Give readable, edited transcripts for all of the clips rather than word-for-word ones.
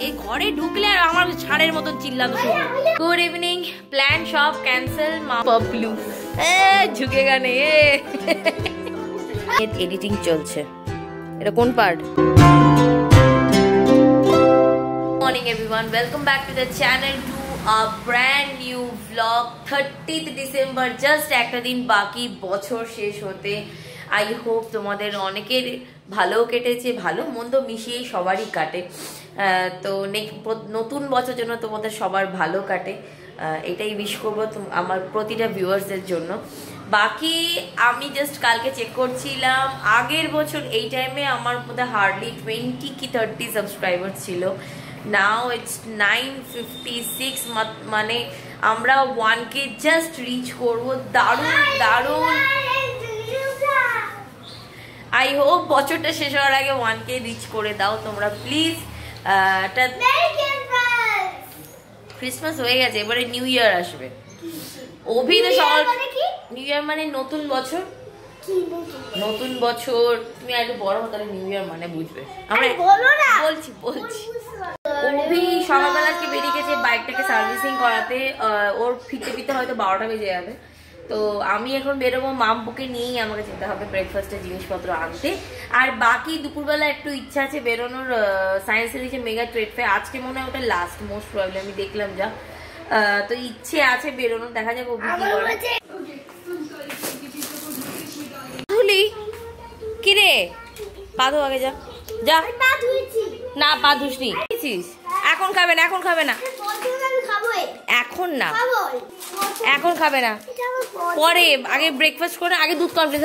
এই ঘরে ঢুকলে আর আমার ছাড়ের মতন চিল্লানো শুরু। গুড ইভিনিং, প্ল্যান সব ক্যান্সেল। পাপলু ঝুঁকে গানে এডিটিং চলছে। এটা কোন part? Morning everyone, welcome back to the channel to a brand new blog. 30th December, just একটা দিন বাকি বছর শেষ হতে। আই হোপ তোমাদের অনেকের ভালো কেটেছে, ভালো মন্দ মিশিয়ে সবারই কাটে। তো নতুন বছর জন্য তোমাদের সবার ভালো কাটে, এটাই উইশ করবো আমার প্রতিটা ভিউয়ার্সদের জন্য। বাকি আমি জাস্ট কালকে চেক করছিলাম, আগের বছর এই টাইমে আমার মধ্যে হার্ডলি 20 কি 30 সাবস্ক্রাইবার ছিল। নাও ইটস 956, মানে আমরা 1K জাস্ট রিচ করবো। দারুণ দারুণ। আই হোপ বছরটা শেষ হওয়ার আগে 1K রিচ করে দাও তোমরা প্লিজ। ক্রিসমাস হয়ে গেছে, এবারে নিউ ইয়ার আসবে। অভি তো সকাল নিউ ইয়ার মানে নতুন বছর। নতুন বছর তুমি একটু বড় হো, তাহলে নিউ ইয়ার মানে বুঝবে। আমরা বলছি অভি সকালবেলা আজকে বেরিয়ে গেছে বাইকটাকে সার্ভিসিং করাতে। ওর ফিরতে ফিরতে হয়তো 12টা বেজে যাবে। তো আমি এখন বেরোবো, মাম্পুকে নিয়েই আমাকে যেতে হবে ব্রেকফাস্টের জিনিসপত্র আনতে। আর বাকি দুপুরবেলা একটু ইচ্ছা আছে বেরোনোর, সায়েন্স সিটিতে মেগা ট্রেড ফেয়ার। আজকে মনে হয় ওটা লাস্ট, মোস্ট প্রবলেম আমি দেখলাম যা। তো ইচ্ছে আছে বেরোনোর, দেখা যাবে অভি কি করে। কি রে, পা ধো আগে, যা যা। না পা ধুসনি। এখন খাবে না, এখন খাবে না, এখন না, এখন খাবে না, পরে। আগে ব্রেকফাস্ট করে আগে দুধ কমপ্লিট।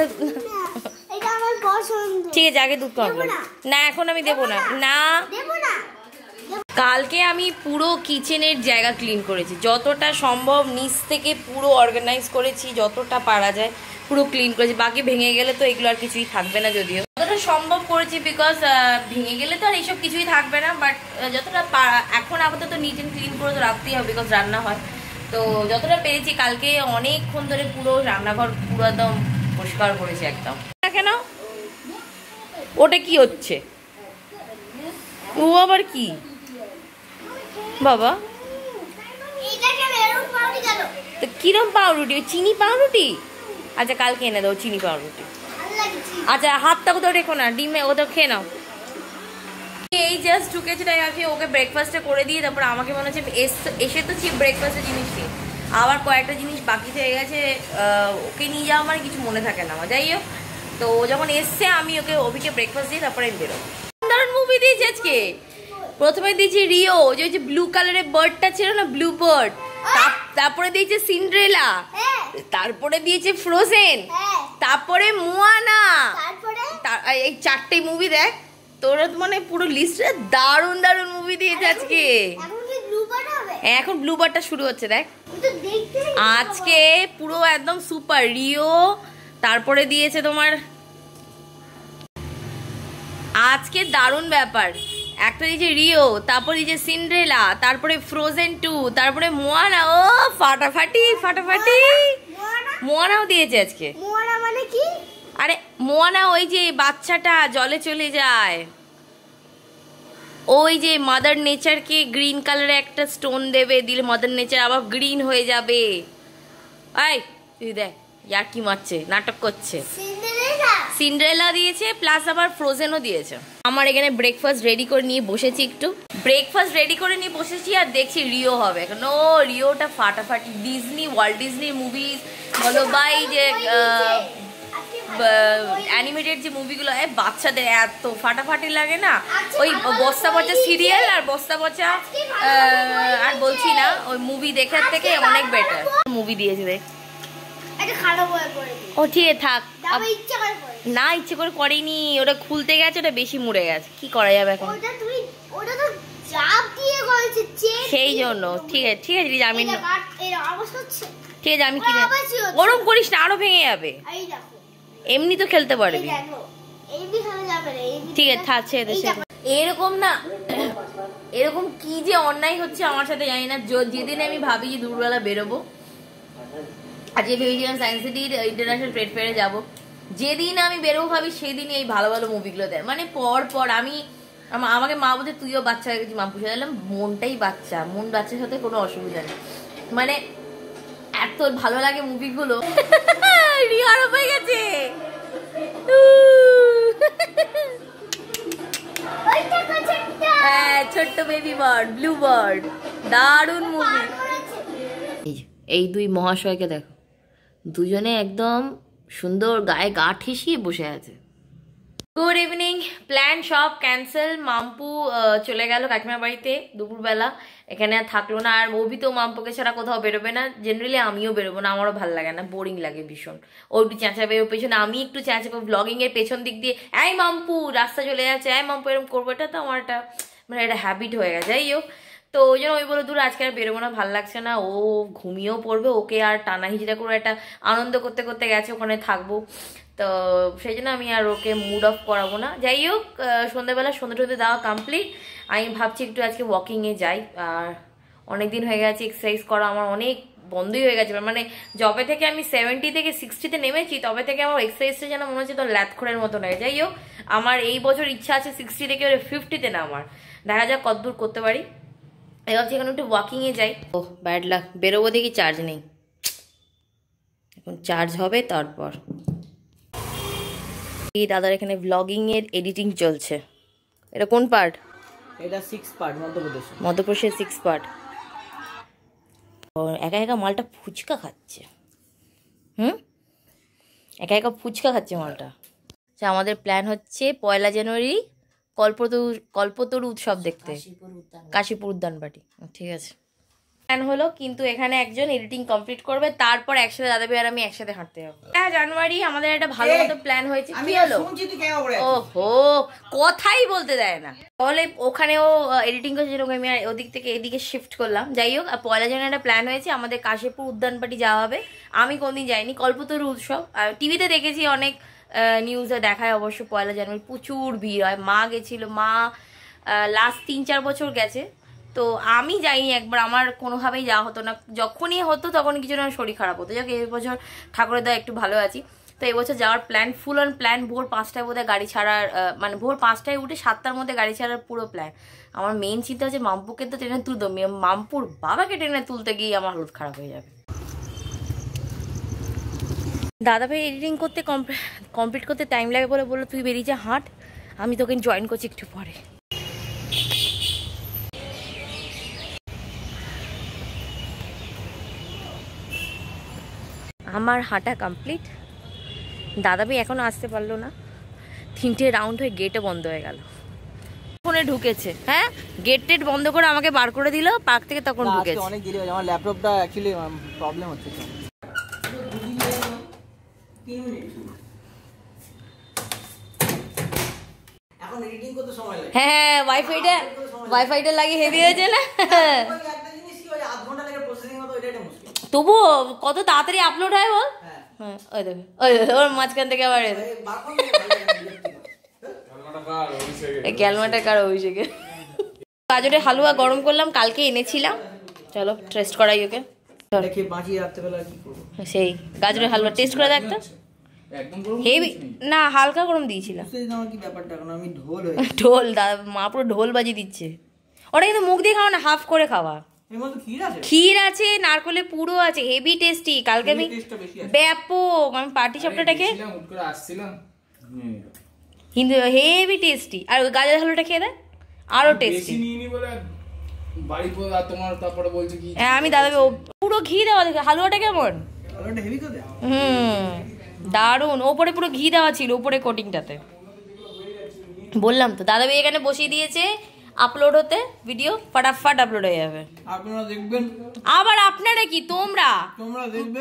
ঠিক আছে, আগে দুধ কমপ্লিট। না এখন আমি দেবো না। না কালকে আমি পুরো কিচেনের জায়গা ক্লিন করেছি, যতটা সম্ভব নিচ থেকে পুরো অর্গানাইজ করেছি, যতটা পারা যায় পুরো ক্লিন করেছি। বাকি ভেঙে গেলে তো এগুলো আর কিছুই থাকবে না, যদিও যতটা সম্ভব করেছি, বিকজ ভেঙে গেলে তো আর এইসব কিছুই থাকবে না। বাট যতটা এখন আপাতত নিট অ্যান্ড ক্লিন করে তো রাখতেই হবে, বিকজ রান্না হয়। তো যতটা পেরেছি, কালকে অনেকক্ষণ ধরে পুরো রান্নাঘর পুরো একদম পরিষ্কার করেছি একদম। কেন ওটা কি হচ্ছে? ও আবার কি বাবা? কিরম পাউরুটি? চিনি পাউরুটি? আচ্ছা কালকে এনে দাও চিনি পাউরুটি। আচ্ছা হাতটা কোথাও রেখো না, ডিমে ওটা খেয়ে নাও। এই জাস্ট ঢুকেছে, তাই আমি ওকে ব্রেকফাস্টটা করে দিয়ে তারপর আমাকে মনে হচ্ছে এসে তো ব্রেকফাস্টের জিনিস নিয়ে আবার কয়েকটা জিনিস বাকি থেকে গেছে, ওকে নিয়ে যাওয়া মানে কিছু মনে থাকে না আমার। যাই হোক, তো যখন এসছে আমি ওকে অভিকে ব্রেকফাস্ট দিয়ে তারপরে আমি বেরোবো। দারুণ মুভি দিয়েছি আজকে। প্রথমে দিয়েছি রিও, যে ব্লু কালারের বার্ডটা ছিল না, ব্লু বার্ড। তারপরে দিয়েছে সিন্ড্রেলা, তারপরে দিয়েছে ফ্রোজেন, তারপরে মোয়ানা। এই 4টে মুভি দেখ তোরা, মানে পুরো লিস্টে দারুণ দারুণ মুভি দিয়েছে আজকে। এখন ব্লু বার্ডটা শুরু হচ্ছে দেখ আজকে, পুরো একদম সুপার। রিও, তারপরে দিয়েছে তোমার আজকে দারুণ ব্যাপার। একটা দিয়েছে রিও, তারপর দিয়েছে সিন্ড্রেলা, তারপরে ফ্রোজেন 2, তারপরে মোয়ানা। ও ফাটাফাটি ফাটাফাটি। মোয়ানাও দিয়েছে আজকে। মোয়ানা মানে কি? আরে মোয়ানা ওই যে বাচ্চাটা জলে চলে যায়, ওই যে মাদার নেচারকে গ্রিন কালারে একটা স্টোন দেবে, দিলে মাদার নেচার আবার গ্রিন হয়ে যাবে। আই তুই দেখ ইয়ার কি মারছে, নাটক করছে। সিন্ড্রেলা দিয়েছে, প্লাস আবার ফ্রোজেনও দিয়েছে। আমার এখানে ব্রেকফাস্ট রেডি করে নিয়ে বসেছি, একটু ব্রেকফাস্ট রেডি করে নিয়ে বসেছি আর দেখছি রিও হবে। এখন ও রিওটা ফাটাফাটি। ডিজনি, ওয়ার্ল্ড ডিজনির মুভিজ বলো বাই, যে অ্যানিমেটেড যে মুভিগুলো বাচ্চাদের এত ফাটাফাটি লাগে না। ওই বস্তা পচা সিরিয়াল আর বস্তা পচা আর বলছি না, ওই মুভি দেখার থেকে অনেক বেটার মুভি দিয়েছে দেখ। ও ঠিক আছে থাক, না ইচ্ছে করে করেনি, ওটা খুলতে গেছে, ওটা বেশি মুড়ে গেছে, কি করা যাবে এখন? সেই জন্য ঠিক আছে ঠিক আছে, আমি ঠিক আছে আমি কিনে। ওরম করিস না, আরো ভেঙে যাবে। এমনি তো খেলতে পারবি, ঠিক আছে থাক ছেড়ে দে। এরকম না, এরকম কি যে অন্যায় হচ্ছে আমার সাথে জানি না। যেদিন আমি ভাবি যে দুপুরবেলা বেরোবো, আজকে ভেবেছিলাম সায়েন্স সিটির ইন্টারন্যাশনাল ট্রেড ফেয়ারে যাবো, যেদিন আমি বেরোবো ভাবি সেদিনই এই ভালো ভালো মুভিগুলো দেয়। মানে পর পর আমি আমাকে মা বলছে তুইও বাচ্চা হয়ে গেছিস মাম্পুর সাথে। মনটাই বাচ্চা, মন বাচ্চার সাথে কোনো অসুবিধা নেই, মানে এত ভালো লাগে মুভিগুলো। রিহার হয়ে গেছে ছোট্ট বেবি বার্ড, ব্লু বার্ড, দারুণ মুভি। এই দুই মহাশয়কে দেখো, দুজনে একদম সুন্দর গায়ে গা ঠেসিয়ে বসে আছে। Good evening. প্ল্যান সব ক্যান্সেল। মাম্পু চলে গেল কাকিমার বাড়িতে দুপুরবেলা, এখানে আর থাকলো না। আর অভি তো মাম্পুকে ছাড়া কোথাও বেরোবে না, জেনারেলি আমিও বেরোবো না, আমারও ভালো লাগে না, বোরিং লাগে ভীষণ। ও একটু চেঁচাবে ওর পেছনে, আমি একটু চেঁচাবো ব্লগিং এর পেছন দিক দিয়ে, এই মাম্পু রাস্তা চলে যাচ্ছে, এই মাম্পু এরকম করবো। এটা তো আমার একটা মানে একটা হ্যাবিট হয়ে গেছে। যাই হোক, তো ওই জন্য ওই বলে দূর আজকে আর বেরোবো না, ভালো লাগছে না। ও ঘুমিয়েও পড়বে, ওকে আর টানা হিজড়া করে একটা আনন্দ করতে করতে গেছে, ওখানে থাকবো। তো সেই জন্য আমি আর ওকে মুড অফ করাবো না। যাই হোক, সন্ধ্যাবেলা সন্ধ্যে দেওয়া কমপ্লিট। আমি ভাবছি একটু আজকে ওয়াকিংয়ে যাই। আর অনেকদিন হয়ে গেছে এক্সারসাইজ করা, আমার অনেক বন্ধই হয়ে গেছে। মানে যবে থেকে আমি 70 থেকে 60-তে নেমেছি, তবে থেকে আমার এক্সারসাইজটা যেন মনে হচ্ছে তো ল্যাথখোরের মতো নয়। যাই হোক, আমার এই বছর ইচ্ছা আছে 60 থেকে 50-তে নামার, দেখা যাক কতদূর করতে পারি। এই ভাবছি এখন একটু ওয়াকিংয়ে যাই। ওহ ব্যাড লাক, বেরোবো দেখি চার্জ নেই, এখন চার্জ হবে তারপর। এই দাদার এখানে ব্লগিং এর এডিটিং চলছে। এটা কোন পার্ট? এটা 6 পার্ট, মধ্যপ্রদেশের 6 পার্ট। একা একা মালটা ফুচকা খাচ্ছে। একা একা ফুচকা খাচ্ছে মালটা। আচ্ছা, আমাদের প্ল্যান হচ্ছে 1 জানুয়ারি কল্পতরু উৎসব দেখতে, কাশীপুর উদ্যানবাটি। ঠিক আছে, প্ল্যান হলো, কিন্তু এখানে একজন এডিটিং কমপ্লিট করবে, তারপর একসাথে দাদা ভাই আর আমি একসাথে হাঁটতে যাবো। 1 জানুয়ারি আমাদের একটা ভালো মতো প্ল্যান হয়েছে। কি হলো? ওহো, কথাই বলতে দেয় না। তাহলে ওখানেও এডিটিং করছে, যেরকম আমি ওদিক থেকে এদিকে শিফট করলাম। যাই হোক, 1 জানুয়ারি একটা প্ল্যান হয়েছে, আমাদের কাশীপুর উদ্যানবাটি যাওয়া হবে। আমি কোনদিন যাইনি, কল্পতরু উৎসব টিভিতে দেখেছি, অনেক নিউজে দেখায় অবশ্য। 1 জানুয়ারি প্রচুর ভিড় হয়। মা গেছিল, মা লাস্ট 3-4 বছর গেছে। তো আমি যাইনি একবার, আমার কোনোভাবেই যাওয়া হতো না। যখনই হতো তখন কিছু না শরীর খারাপ হতো। যাক, এবছর ঠাকুরের দয়া একটু ভালো আছি। তো এবছর যাওয়ার প্ল্যান, ফুল অন প্ল্যান। ভোর 5টায় বোধহয় গাড়ি ছাড়ার, মানে ভোর 5টায় উঠে 7টার মধ্যে গাড়ি ছাড়ার পুরো প্ল্যান। আমার মেইন চিন্তা হচ্ছে মাম্পুকে তো ট্রেনে তুলতো, মাম্পুর বাবাকে ট্রেনে তুলতে গিয়ে আমার হালত খারাপ হয়ে যাবে। দাদা ভাই এডিটিং করতে কমপ্লিট করতে টাইম লাগে বলে বললো তুই বেরিয়ে যা, হাঁট, আমি তোকে জয়েন করছি একটু পরে। আমার হাঁটা কমপ্লিট। দাদা ভাই এখনো আসতে পারলো না, 3টে রাউন্ড হয়ে গেটও বন্ধ হয়ে গেল। ফোনে ঢুকেছে, হ্যাঁ গেট টেট বন্ধ করে আমাকে বার করে দিল পার্ক থেকে, তখন ঢুকেছে। অনেক দেরি হয়েছে, আমার ল্যাপটপটা অ্যাকচুয়ালি প্রবলেম হচ্ছে। এখন এডিটিং করতে সময় লাগে। হ্যাঁ, ওয়াইফাইটা লাগিয়ে হেভি হয়েছে না। একটা জিনিস কি হয়, আধ ঘন্টা লাগে প্রসেসিং হতে, ওইটাই মুশকিল। তবুও কত তাড়াতাড়ি আপলোড হয় বল। হ্যাঁ, ওই দেখো, ওর মাঝখান থেকে আবার ক্যালমাটা কার অভিষেকে। গাজরের হালুয়া গরম করলাম, কালকে এনেছিলাম, চলো টেস্ট করাই ওকে। সেই গাজরের হালুয়া টেস্ট করে দেখ তো। হেভি না, হালকা গরম দিয়েছিলাম। ঢোল, মা পুরো ঢোল বাজিয়ে দিচ্ছে। ওটা কিন্তু মুখ দিয়ে খাওয়া না, হাফ করে খাওয়া। ক্ষীর আছে, নারকলের পুরো আছে, হেভি টেস্টি। কালকে আমি ব্যাপক, আমি পার্টি সাপটাটাকে কিন্তু হেভি টেস্টি। আর গাজরের হালুয়াটা খেয়ে দেয়, আরো টেস্টি। হ্যাঁ, আমি দাদা পুরো ঘি দেওয়া দেখে। হালুয়াটা কেমন? দারুন, ওপরে পুরো ঘি দেওয়া ছিল, উপরে কোটিংটাতে। বললাম তো, দাদা ভাই এখানে বসিয়ে দিয়েছে আপলোড হতে, ভিডিও ফটাফট আপলোড হয়ে যাবে। আপনারা দেখবেন। আবার আপনারা কি, তোমরা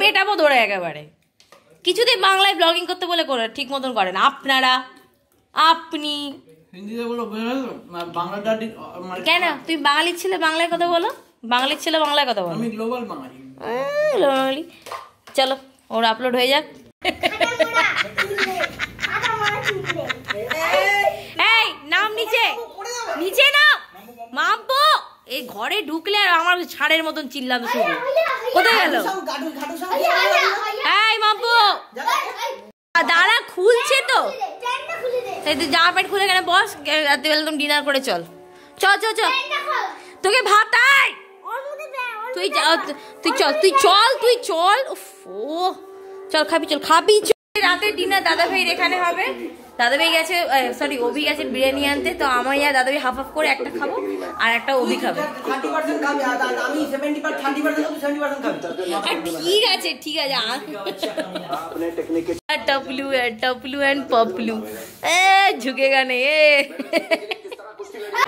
পেটাবো ধরে একেবারে। কিছুতেই বাংলায় ব্লগিং করতে বলে করে ঠিক মতন করেন আপনারা। আপনি হিন্দিতে বলো, বাংলাটা কেন? তুই বাঙালির ছেলে, বাংলায় কথা বলো। বাঙালির ছেলে বাংলায় কথা বলো। আমি গ্লোবাল বাঙালি। চলো, ওর আপলোড হয়ে যাক। এই নাম নিচে, নিচে না মাম্পু। এই ঘরে ঢুকলে আর আমার ছাড়ের মতন চিল্লানো শুরু। কোথায় গেল? এই মাম্পু দাঁড়া, খুলছে তো। তাই তুই জামা প্যান্ট খুলে কেন বস, রাত্রিবেলা তুমি ডিনার করে চল। চল চল চল, তোকে ভাত আয়, তুই তুই চল তুই চল তুই চল। ও চল খাবি, চল খাবি। রাতের ডিনার দাদা ভাইয়ের এখানে হবে। দাদা ভাই গেছে, সরি অভি গেছে বিরিয়ানি আনতে, তো আমার আর দাদা ভাই হাফ হাফ করে একটা খাবো আর একটা অভি খাবে। 30% খাবি, আমি 70% 30% খাবি, 70% খাবি। ঠিক আছে ঠিক আছে। टपलू एंड पपलू झुकेगा नहीं।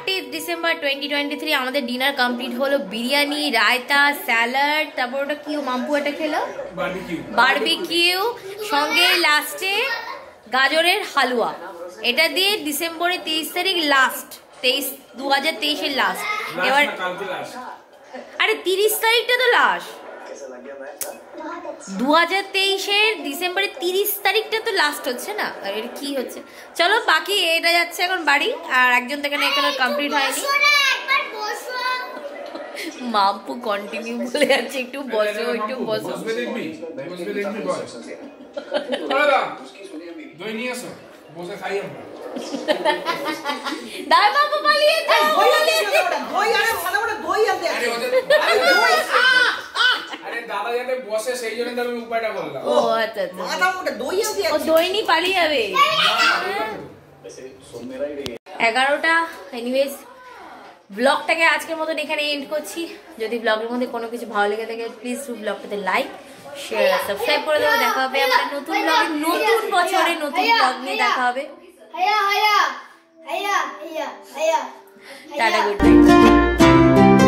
30 ডিসেম্বর 2023 আমাদের ডিনার কমপ্লিট হলো। বিরিয়ানি, রায়তা, স্যালাড, তারপর ওটা কি মাম্পু এটা খেলো বারবিকিউ, সঙ্গে লাস্টে গাজরের হালুয়া। এটা দিয়ে ডিসেম্বরের 23 তারিখ লাস্ট, 2023 লাস্ট। এবার আরে 30 তারিখটা তো লাস্ট, 2023 ডিসেম্বরের 30 তারিখটা তো লাস্ট হচ্ছে না, এর কি হচ্ছে। চলো বাকি এটা যাচ্ছে এখন বাড়ি, আর একজন থেকে এখানে কমপ্লিট হয়নি। মাম্পু কন্টিনিউ বলে যাচ্ছে একটু বসো একটু বসো। দাই বাবু পালিয়ে যাও, দই আরে ভালো করে দই আনতে আছে। আরে দাদা যাতে বসে সেই জন্য তো আমি উপায়টা বললাম। ও আচ্ছা আচ্ছা, মাথা মোটা দই আনতে আছে। ও দই নি পালিয়ে যাবে। 11টা। এনিওয়েজ ব্লগটাকে আজকের মতন এখানে এন্ড করছি। যদি ব্লগের মধ্যে কোনো কিছু ভালো লেগে থাকে প্লিজ ব্লগটাতে লাইক শেয়ার সাবস্ক্রাইব করে দেবো। দেখা হবে আমাদের নতুন ব্লগে, নতুন বছরে নতুন ব্লগ নিয়ে দেখা হবে। Tata, good night.